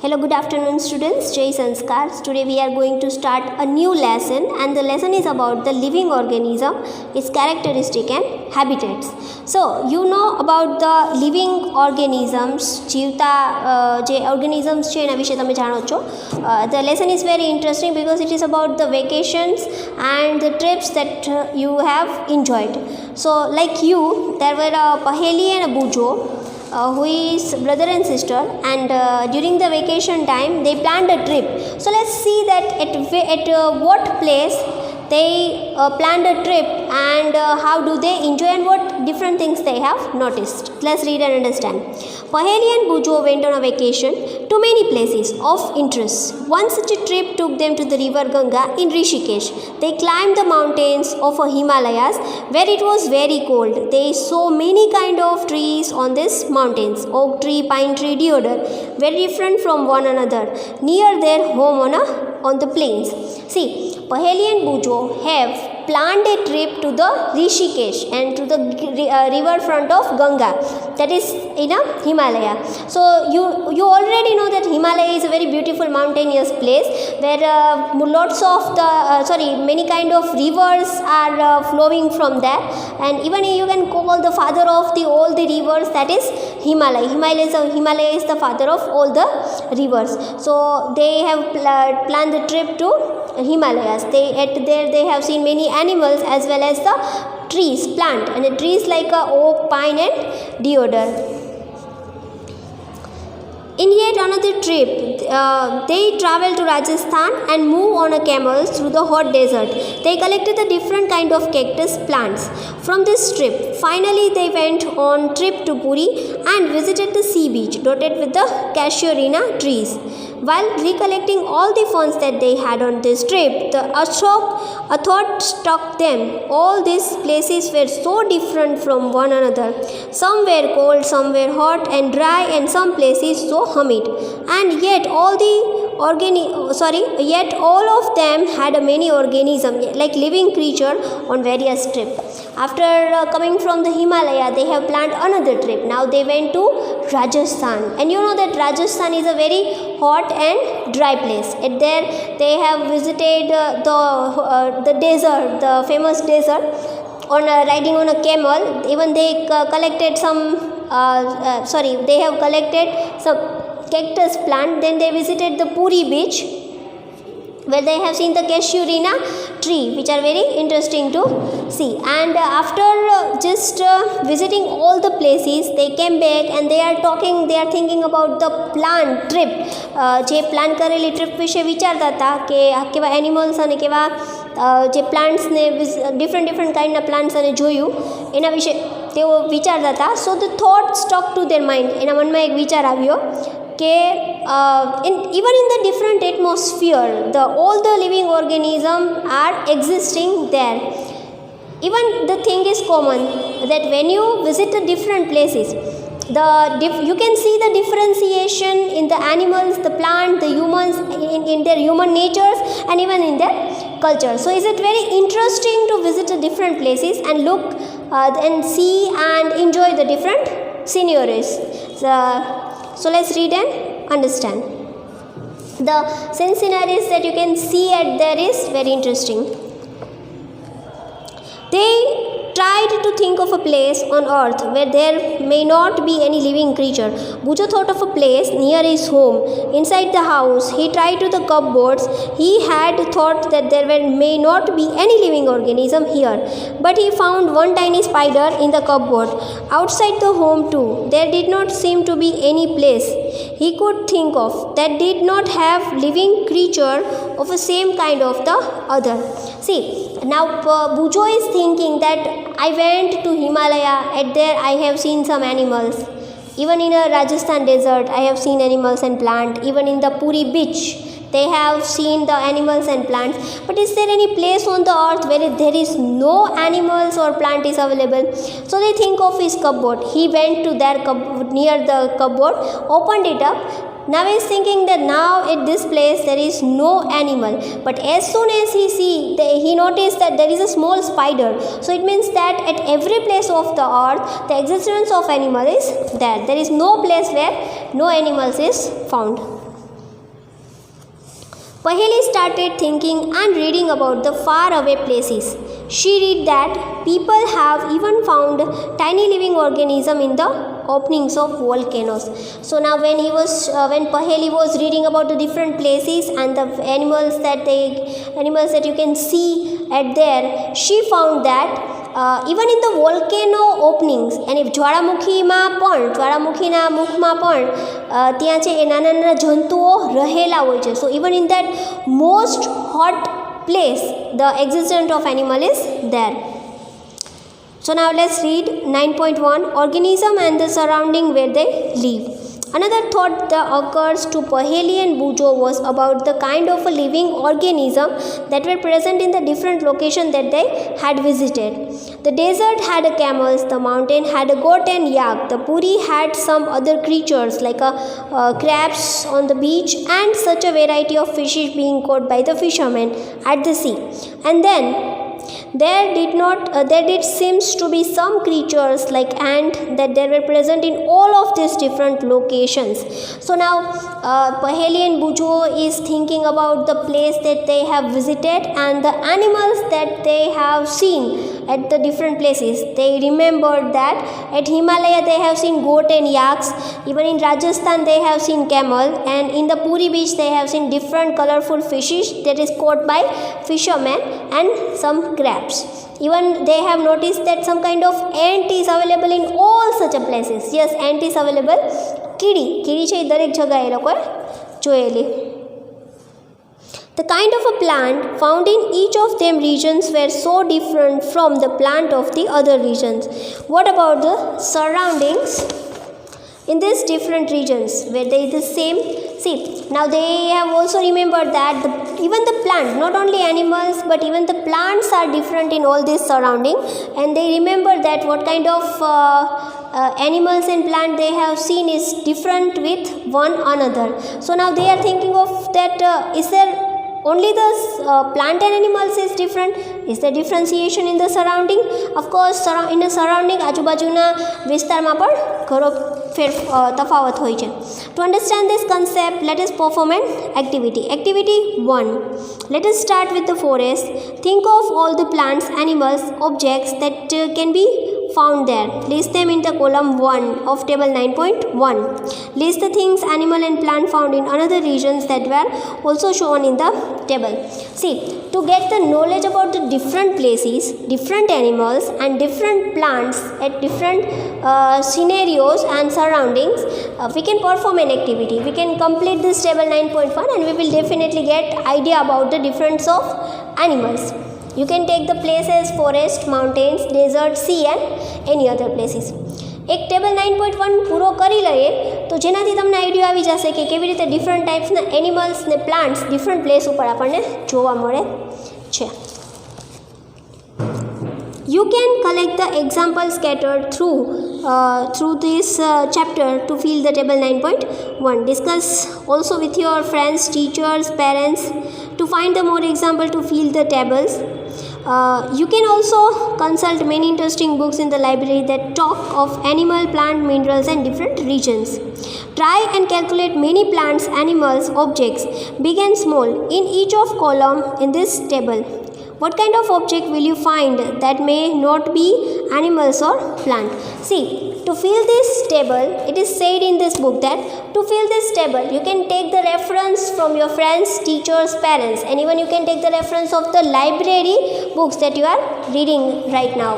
Hello, good afternoon students. Jai Sanskar. Today we are going to start a new lesson, and the lesson is about the living organism, its characteristic and habitats. So you know about the living organisms, જીવતા જે organisms છે એના વિશે તમે જાણો છો. The lesson is very interesting because it is about the vacations and the trips that you have enjoyed. So like you, there were a Paheli and a Bujo, who is brother and sister, and during the vacation time they planned a trip. So let's see that at what place they planned a trip, and how do they enjoy and what different things they have noticed. Let's read and understand. Paheli and Bujo went on a vacation to many places of interest. One such a trip took them to the river Ganga in Rishikesh. They climbed the mountains of Himalayas where it was very cold. They saw many kind of trees on these mountains: oak tree, pine tree, deodar, very different from one another, near their home on the plains. See, Paheli and Bujo have planned a trip to the Rishikesh and to the river front of Ganga, that is in a Himalaya. So you already know that Himalaya is a very beautiful mountainous place where lots of many kind of rivers are flowing from there, and even you can call the father of all the rivers, that is Himalaya. Himalaya is the father of all the rivers. So they have planned the trip to Himalayas. They have seen many animals as well as the trees, plant, and the trees like oak, pine and deodar. In yet another trip, they traveled to Rajasthan and moved on a camels through the hot desert. They collected the different kind of cactus plants from this trip. Finally, they went on trip to Puri and visited the sea beach dotted with the casuarina trees. While recollecting all the funds that they had on this trip, a thought struck them. All these places were so different from one another. Some were cold, some were hot and dry, and some places so humid. And yet all of them had a many organisms, like living creature, on various trips. After coming from the Himalaya, they have planned another trip. Now they went to Rajasthan, and you know that Rajasthan is a very hot and dry place. There they have visited the desert, the famous desert, on riding on a camel. Even they collected some they have collected some cactus plant. Then they visited the Puri beach, where they have seen the casuarina tree, which are very interesting to see. And after just visiting all the places, they came back and they are thinking about the planned trip. જે plan કરેલી trip વિશે વિચારતા હતા કે કેવા animals અને કેવા જે પ્લાન્ટ્સને ડિફરન્ટ કાઇન્ડના પ્લાન્ટ્સ અને જોયું એના વિશે તેઓ વિચારતા હતા. So the thought stuck to their mind. એના મનમાં એક વિચાર આવ્યો કે even in the different atmosphere, all the living organisms are existing there. Even the thing is common that when you visit the different places, you can see the differentiation in the animals, the plant, the humans, in their human natures, and even in their culture. So is it very interesting to visit the different places and look and see and enjoy the different sceneries. So let's read and understand. The sceneries that you can see at there is very interesting. They tried to think of a place on earth where there may not be any living creature. Bujo thought of a place near his home. Inside the house, he tried to the cupboards. He had thought that there may not be any living organism here. But he found one tiny spider in the cupboard. Outside the home too, there did not seem to be any place he could think of that did not have living creature of the same kind of the other. See, now Bujo is thinking that I went to Himalaya, and there I have seen some animals. Even in a Rajasthan desert, I have seen animals and plants. Even in the Puri beach, they have seen the animals and plants. But is there any place on the earth where there is no animals or plant is available? So they think of his cupboard. He went to their near the cupboard, opened it up. Now he is thinking that now at this place there is no animal. But as soon as he noticed that there is a small spider. So it means that at every place of the earth, the existence of animal is there. There is no place where no animals is found. Paheli started thinking and reading about the faraway places. She read that people have even found tiny living organisms in the openings of volcanoes. So now when Paheli was reading about the different places and the animals that you can see at there, she found that even in the volcano openings અને જ્વાળામુખીના મુખમાં પણ ત્યાં છે એ નાના નાના જંતુઓ રહેલા હોય છે. So even in that most hot place the existence of animal is there. So now let's read 9.1 organism and the surrounding where they live. Another thought that occurs to Paheli and Bujo was about the kind of a living organism that were present in the different locations that they had visited. The desert had a camels, the mountain had a goat and yak, the Puri had some other creatures like crabs on the beach and such a variety of fishes being caught by the fishermen at the sea. And then there did seems to be some creatures like ant that they were present in all of these different locations. So now Paheli and Bujo is thinking about the place that they have visited and the animals that they have seen at the different places. They remembered that at Himalaya they have seen goat and yaks, even in Rajasthan they have seen camel, and in the Puri beach they have seen different colorful fishes that is caught by fishermen and some crabs. Even they have noticed that some kind of ant is available in all such a places. Yes, ant is available. કીડી છે એ દરેક જગ્યાએ એ લોકોએ જોયેલી. The kind of a plant found in each of them regions were so different from the plant of the other regions. What about the surroundings in these different regions where they is the same? See, now they have also remembered that even the plant, not only animals but even the plants are different in all this surrounding, and they remember that what kind of animals and plant they have seen is different with one another. So now they are thinking of that, is there only the plant and animals is different? Is there differentiation in the surrounding? Of course, in the surrounding આજુબાજુના વિસ્તારમાં પણ ઘણો તફાવત હોય છે. To understand this concept, let us perform an activity. Activity 1. Let us start with the forest. Think of all the plants, animals, objects that can be found there. List them in the column 1 of table 9.1. List the things, animal and plant found in another regions that were also shown in the table. See, to get the knowledge about the different places, different animals and different plants at different scenarios and surroundings, we can perform an activity. We can complete this table 9.1 and we will definitely get idea about the difference of animals. You can take the places forest, mountains, desert, sea and any other places. એક table 9.1 પૂરો કરી લઈએ તો જેનાથી તમને idea આવી જશે કે કેવી રીતે ડિફરન્ટ ટાઈપ્સના એનિમલ્સ ને પ્લાન્ટ્સ ડિફરન્ટ પ્લેસ ઉપર આપણને જોવા મળે છે. You can collect the examples scattered through this chapter to fill the table 9.1. Discuss also with your friends, teachers, parents to find the more example to fill the tables. You can also consult many interesting books in the library that talk of animal, plant, minerals and different regions. Try and calculate many plants, animals, objects, big and small, in each of column in this table. What kind of object will you find that may not be animals or plant? See, to fill this table, it is said in this book that to fill this table, you can take the reference from your friends, teachers, parents, and even you can take the reference of the library books that you are reading right now.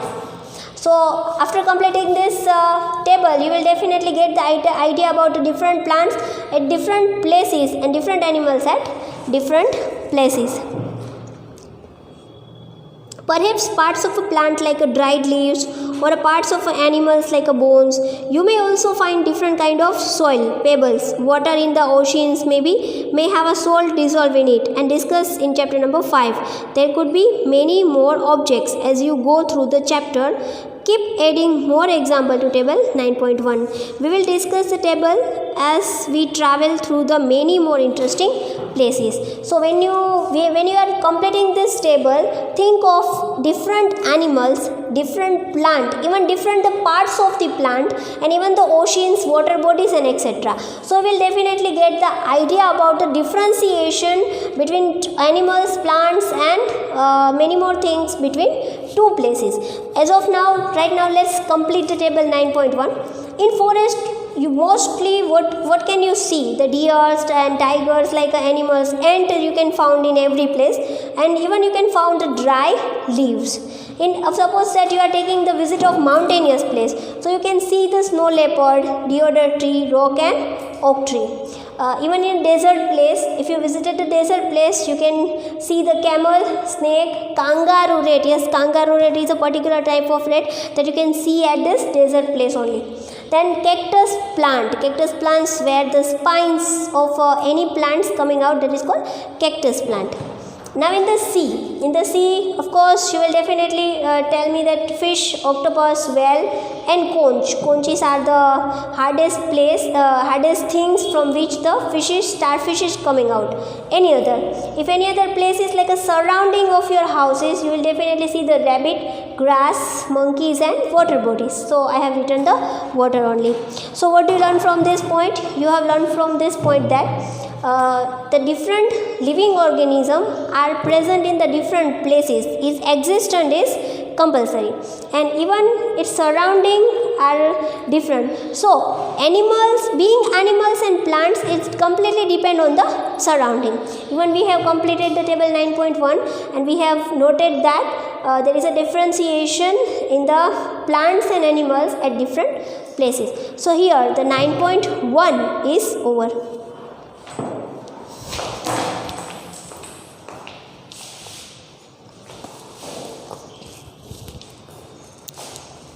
So after completing this table, you will definitely get the idea about the different plants at different places and different animals at different places. Perhaps parts of a plant like a dried leaves or a parts of animals like a bones. You may also find different kind of soil, pebbles, water in the oceans may have a salt dissolved in it, and discuss in chapter number 5. There could be many more objects as you go through the chapter Keep adding more example to table 9.1. We will discuss the table as we travel through the many more interesting places. So when you are completing this table, think of different animals, different plant, even different the parts of the plant, and even the oceans, water bodies, and etc. So we'll definitely get the idea about the differentiation between animals, plants, and many more things between two places. As of now, right now, let's complete the table 9.1. In forest, you mostly what can you see? The deers and tigers, like animals, and you can found in every place, and even you can found the dry leaves. In suppose that you are taking the visit of mountainous place, so you can see the snow leopard, deodar tree, rock, and oak tree. Even in desert place, if you visited the desert place, you can see the camel, snake, kangaroo rat. Yes, kangaroo rat is a particular type of rat that you can see at this desert place only. Then cactus plants where the spines of any plants coming out, that is called cactus plant. Now in the sea, of course, you will definitely tell me that fish, octopus, whale, and conch. Conches are the hardest things from which the starfish is coming out. Any other? If any other place is like a surrounding of your houses, you will definitely see the rabbit, grass, monkeys, and water bodies. So I have written the water only. So what do you learn from this point? You have learned from this point that the different living organisms are present in the different places. Its existence is compulsory, and even its surrounding are different. So being animals and plants, it completely depend on the surrounding. Even we have completed the table 9.1, and we have noted that there is a differentiation in the plants and animals at different places. So here the 9.1 is over.